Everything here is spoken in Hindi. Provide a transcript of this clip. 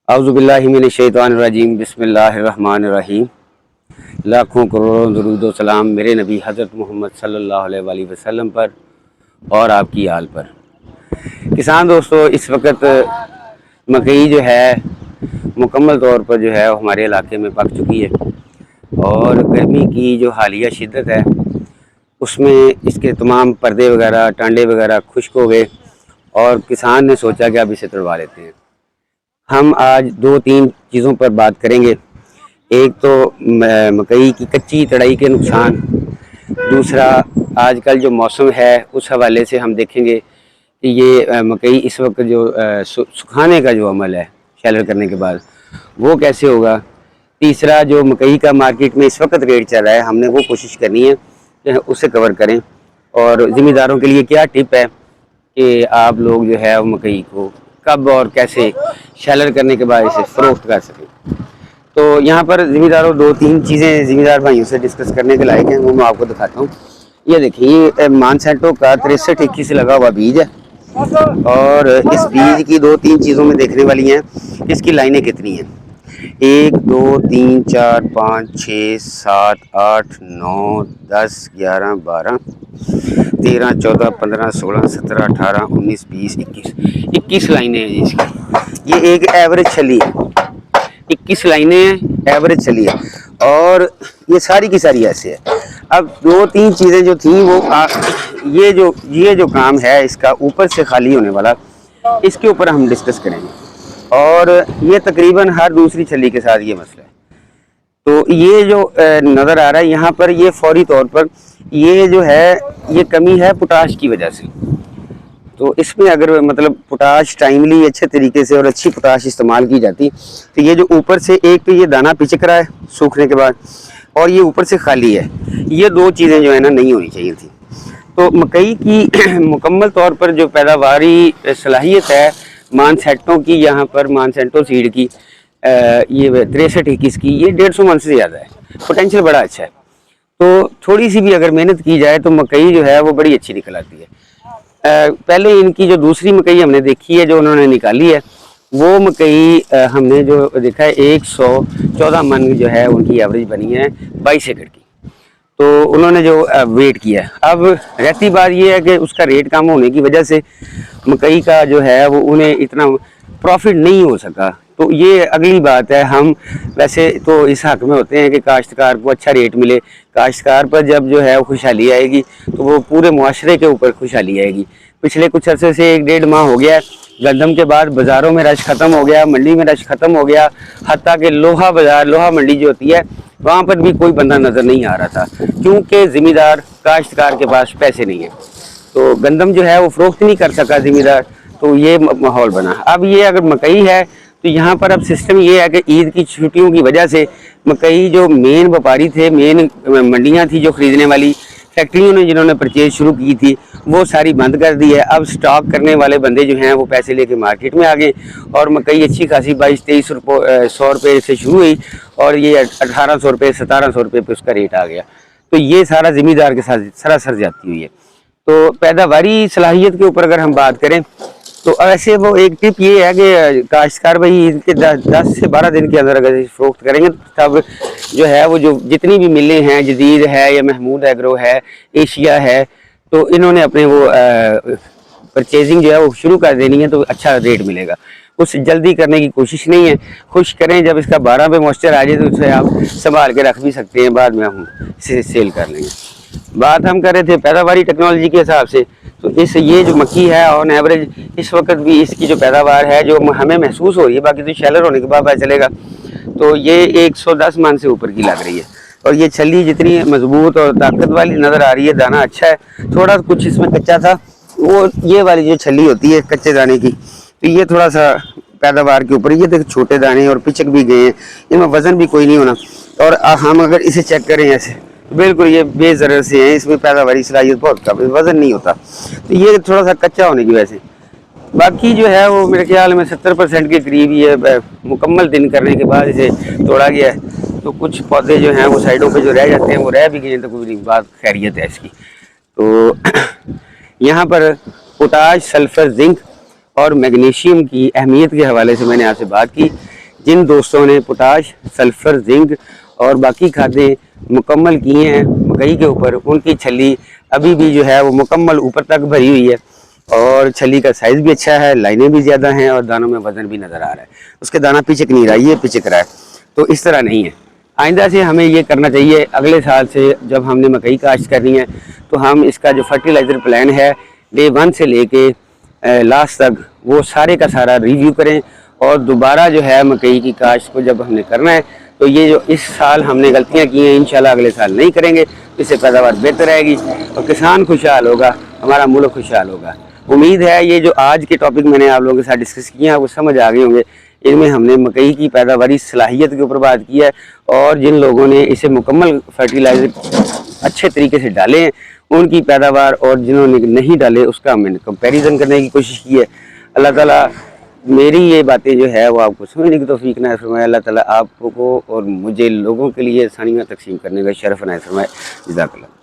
औज़ुबिल्लाहि मिनश्शैतानिर्रजीम बिस्मिल्लाहिर्रहमानिर्रहीम। लाखों करोड़ों दुरूद व सलाम मेरे नबी हज़रत मोहम्मद सल्लल्लाहु अलैहि वसल्लम पर और आपकी आल पर। किसान दोस्तों, इस वक्त मकई जो है मुकम्मल तौर पर जो है हमारे इलाके में पक चुकी है और गर्मी की जो हालिया शिद्दत है उसमें इसके तमाम पर्दे वगैरह टांडे वगैरह खुश्क हो गए और किसान ने सोचा कि अब इसे तुड़वा लेते हैं। हम आज दो तीन चीज़ों पर बात करेंगे। एक तो मकई की कच्ची तड़ाई के नुकसान, दूसरा आजकल जो मौसम है उस हवाले से हम देखेंगे कि ये मकई इस वक्त जो सुखाने का जो अमल है शैलर करने के बाद वो कैसे होगा। तीसरा जो मकई का मार्केट में इस वक्त रेट चल रहा है हमने वो कोशिश करनी है कि उसे कवर करें। और ज़िम्मेदारों के लिए क्या टिप है कि आप लोग जो है मकई को कब और कैसे शैलर करने के बाद इसे फ़रोख्त कर सकें। तो यहाँ पर ज़िम्मेदारों दो तीन चीज़ें ज़िम्मेदार भाइयों से डिस्कस करने के लायक हैं, वो मैं आपको दिखाता हूँ। ये देखिए, ये मानसेंटो का 6321 से लगा हुआ बीज है और इस बीज की दो तीन चीज़ों में देखने वाली हैं कि इसकी लाइनें कितनी हैं। 1 2 3 4 5 6 7 8 9 10 11 12 13 14 15 16 17 18 19 20 21 लाइनें हैं इसकी। ये एक एवरेज छली है, 21 लाइनें हैं, एवरेज छली है और ये सारी की सारी ऐसे है। अब दो तीन चीज़ें जो थी वो ये जो काम है इसका ऊपर से खाली होने वाला, इसके ऊपर हम डिस्कस करेंगे और ये तकरीबन हर दूसरी छली के साथ ये मसला है। तो ये जो नज़र आ रहा है यहाँ पर, ये फौरी तौर पर ये जो है ये कमी है पोटाश की वजह से। तो इसमें अगर मतलब पोटाश टाइमली अच्छे तरीके से और अच्छी पोटाश इस्तेमाल की जाती तो ये जो ऊपर से एक तो ये दाना पिचक रहा है सूखने के बाद और ये ऊपर से खाली है, ये दो चीज़ें जो है ना नहीं होनी चाहिए थी। तो मकई की मुकम्मल तौर पर जो पैदावारी सलाहियत है मानसेंटो की, यहाँ पर मानसेंटो सीड की ये 6321 की, ये 150 मन से ज़्यादा है, पोटेंशियल बड़ा अच्छा है। तो थोड़ी सी भी अगर मेहनत की जाए तो मकई जो है वो बड़ी अच्छी निकल आती है। पहले इनकी जो दूसरी मकई हमने देखी है जो उन्होंने निकाली है वो मकई हमने जो देखा है 114 मन जो है उनकी एवरेज बनी है 22 एकड़ की। तो उन्होंने जो वेट किया है, अब रहती बात ये है कि उसका रेट कम होने की वजह से मकई का जो है वो उन्हें इतना प्रॉफिट नहीं हो सका। तो ये अगली बात है। हम वैसे तो इस हक में होते हैं कि काश्तकार को अच्छा रेट मिले, काश्तकार पर जब जो है वो खुशहाली आएगी तो वो पूरे मुआशरे के ऊपर खुशहाली आएगी। पिछले कुछ अरसे से 1 डेढ़ माह हो गया गंदम के बाद बाज़ारों में रश ख़त्म हो गया, मंडी में रश ख़त्म हो गया, हत्ता कि लोहा बाज़ार, लोहा मंडी जो होती है वहाँ पर भी कोई बंदा नज़र नहीं आ रहा था क्योंकि ज़िम्मेदार काश्तकार के पास पैसे नहीं है। तो गंदम जो है वो फ़रोख्त नहीं कर सका ज़िम्मेदार, तो ये माहौल बना। अब ये अगर मकई है तो यहाँ पर अब सिस्टम ये है कि ईद की छुट्टियों की वजह से मकई जो मेन व्यापारी थे, मेन मंडियाँ थी जो ख़रीदने वाली, फैक्ट्रियों ने जिन्होंने परचेज शुरू की थी वो सारी बंद कर दी है। अब स्टॉक करने वाले बंदे जो हैं वो पैसे लेके मार्केट में आ गए और मकई अच्छी खासी 22-23 100 रुपये से शुरू हुई और ये 1800 रुपये 1700 रुपये पे उसका रेट आ गया। तो ये सारा ज़िम्मेदार के साथ सरासर जाती हुई है। तो पैदावारी सलाहियत के ऊपर अगर हम बात करें तो ऐसे वो एक टिप ये है कि काश्तकार भाई इनके 10 से 12 दिन के अंदर अगर फ़रोख्त करेंगे तब जो है वो जो जितनी भी मिलें हैं, जदीद है या महमूद एग्रो है, एशिया है, तो इन्होंने अपने वो परचेजिंग जो है वो शुरू कर देनी है तो अच्छा रेट मिलेगा। कुछ जल्दी करने की कोशिश नहीं है, खुश करें। जब इसका 12 पे मॉइस्चर आ जाए तो उसे आप संभाल के रख भी सकते हैं, बाद में हम इसे सेल कर लेंगे। बात हम कर रहे थे पैदावारी टेक्नोलॉजी के हिसाब से, तो ये जो मक्की है ऑन एवरेज इस वक्त भी इसकी जो पैदावार है जो हमें महसूस हो रही है, बाकी तो शैलर होने के बाद पता चलेगा, तो ये 110 मन से ऊपर की लग रही है। और ये छली जितनी मजबूत और ताकत वाली नज़र आ रही है, दाना अच्छा है, थोड़ा कुछ इसमें कच्चा था, वो ये वाली जो छली होती है कच्चे दाने की, तो ये थोड़ा सा पैदावार के ऊपर, ये देख छोटे दाने और पिचक भी गए हैं, इनमें वज़न भी कोई नहीं होना। और हम अगर इसे चेक करें ऐसे बिल्कुल ये बेज़र से हैं, इसमें पैदावारी सलाहियत बहुत कम, वज़न नहीं होता, तो ये थोड़ा सा कच्चा होने की वजह से। बाकी जो है वो मेरे ख्याल में 70% के करीब ये मुकम्मल दिन करने के बाद इसे तोड़ा गया है। तो कुछ पौधे जो हैं वो साइडों पे जो रह जाते हैं वो रह भी गए, तो कोई बात खैरियत है इसकी। तो यहाँ पर पोटाश, सल्फ़र, जिंक और मैग्नीशियम की अहमियत के हवाले से मैंने आपसे बात की जिन दोस्तों ने पोटाश, सल्फ़र, जिंक और बाकी खादें मुकम्मल किए हैं मकई के ऊपर, उनकी छली अभी भी जो है वो मुकम्मल ऊपर तक भरी हुई है और छली का साइज़ भी अच्छा है, लाइनें भी ज़्यादा हैं और दानों में वज़न भी नज़र आ रहा है। उसके दाना पिचक नहीं रहा, ये पिचक रहा है। तो इस तरह नहीं है। आइंदा से हमें ये करना चाहिए, अगले साल से जब हमने मकई काश्त करनी है तो हम इसका जो फर्टिलाइज़र प्लान है डे 1 से लेके लास्ट तक वो सारे का सारा रिव्यू करें और दोबारा जो है मकई की काश्त को जब हमने करना है तो ये जो इस साल हमने गलतियां की हैं इंशाल्लाह अगले साल नहीं करेंगे, इससे पैदावार बेहतर रहेगी और किसान खुशहाल होगा, हमारा मुल्क खुशहाल होगा। उम्मीद है ये जो आज के टॉपिक मैंने आप लोगों के साथ डिस्कस किए हैं आपको समझ आ गए होंगे। इनमें हमने मकई की पैदावारी सलाहियत के ऊपर बात की है और जिन लोगों ने इसे मुकम्मल फर्टिलाइज़र अच्छे तरीके से डाले हैं उनकी पैदावार और जिन्होंने नहीं डाले उसका हमने कंपैरिजन करने की कोशिश की है। अल्लाह ताला मेरी ये बातें जो है वो आपको समझने की तौफीक नाज़ फरमाए। अल्लाह ताला आपको और मुझे लोगों के लिए आसानियाँ तकसीम करने का शरफ़ नाज़ फरमाए। जज़ाकल्लाह।